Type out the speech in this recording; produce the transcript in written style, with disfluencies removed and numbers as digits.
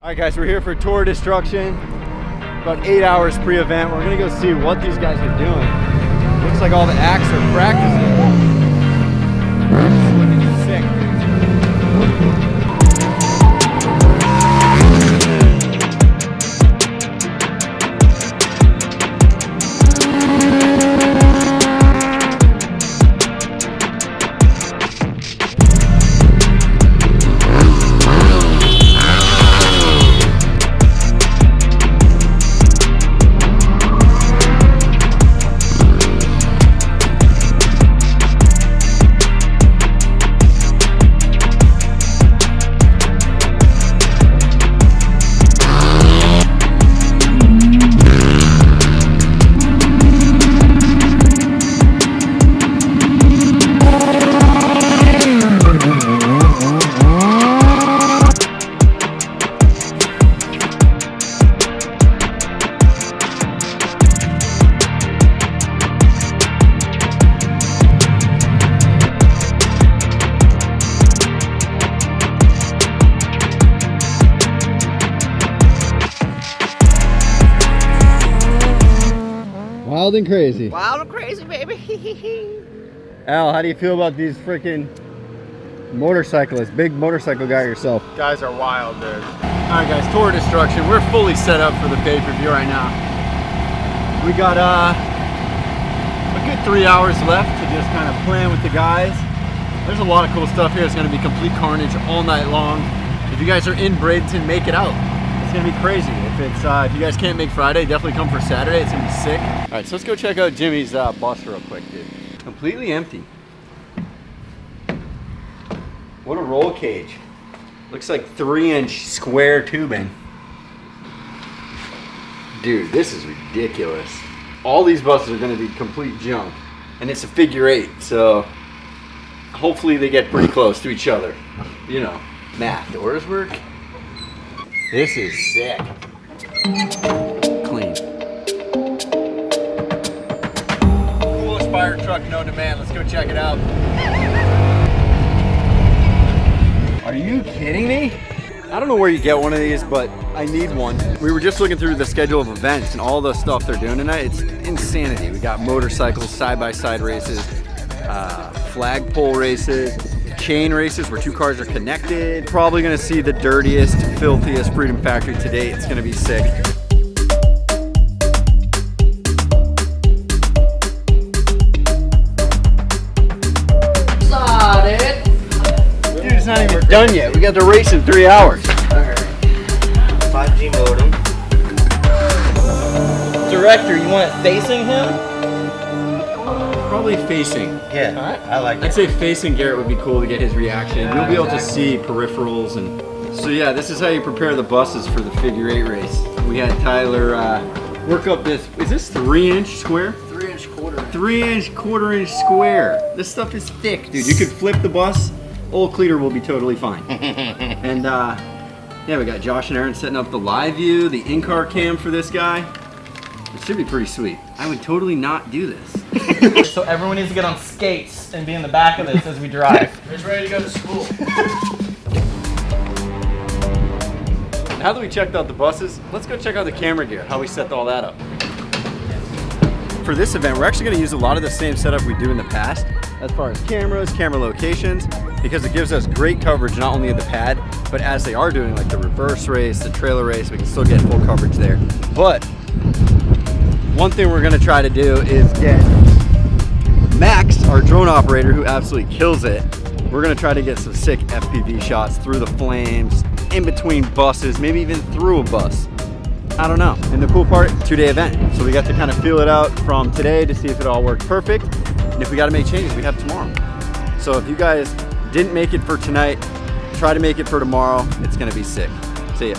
All right guys, we're here for Tour Destruction. About 8 hours pre-event. We're gonna go see what these guys are doing. Looks like all the acts are practicing. It's looking sick, dude. Wild and crazy. Wild and crazy, baby. Al, how do you feel about these freaking motorcyclists? Big motorcycle guy yourself. Guys are wild, dude. All right, guys, Tour Destruction. We're fully set up for the pay-per-view right now. We got a good 3 hours left to just kind of plan with the guys. There's a lot of cool stuff here. It's going to be complete carnage all night long. If you guys are in Bradenton, make it out. It's gonna be crazy. If you guys can't make Friday, definitely come for Saturday. It's gonna be sick. All right, so let's go check out Jimmy's bus real quick, dude. Completely empty. What a roll cage. Looks like 3-inch square tubing. Dude, this is ridiculous. All these buses are gonna be complete junk. And it's a figure 8, so hopefully they get pretty close to each other. You know, math, doors work. This is sick. Clean. Coolest fire truck known to man. Let's go check it out. Are you kidding me? I don't know where you get one of these, but I need one. We were just looking through the schedule of events and all the stuff they're doing tonight. It's insanity. We got motorcycles, side-by-side races, flagpole races, chain races where 2 cars are connected. Probably gonna see the dirtiest, filthiest Freedom Factory to date. It's gonna be sick. Dude, it's not even done yet. We got the race in 3 hours. Alright. 5G modem. Director, you want it facing him? Probably facing. Yeah, alright. I like it. I'd say facing Garrett would be cool to get his reaction. You'll be able to see peripherals and... So yeah, this is how you prepare the buses for the figure 8 race. We had Tyler work up this, is this 3-inch square? 3-inch quarter. 3-inch, quarter-inch square. This stuff is thick, dude. You could flip the bus, old cleater will be totally fine. And yeah, we got Josh and Aaron setting up the live view, the in-car cam for this guy. It should be pretty sweet. I would totally not do this. So everyone needs to get on skates and be in the back of this as we drive. Who's ready to go to school? Now that we checked out the buses, let's go check out the camera gear, how we set all that up. For this event, we're actually gonna use a lot of the same setup we do in the past, as far as cameras, camera locations, because it gives us great coverage not only of the pad, but as they are doing like the reverse race, the trailer race, we can still get full coverage there. But one thing we're gonna try to do is get Max, our drone operator, who absolutely kills it. We're gonna try to get some sick FPV shots through the flames, in between buses, maybe even through a bus. I don't know. And the cool part, 2-day event. So we got to kind of feel it out from today to see if it all worked perfect. And if we gotta make changes, we have tomorrow. So if you guys didn't make it for tonight, try to make it for tomorrow. It's gonna be sick. See ya.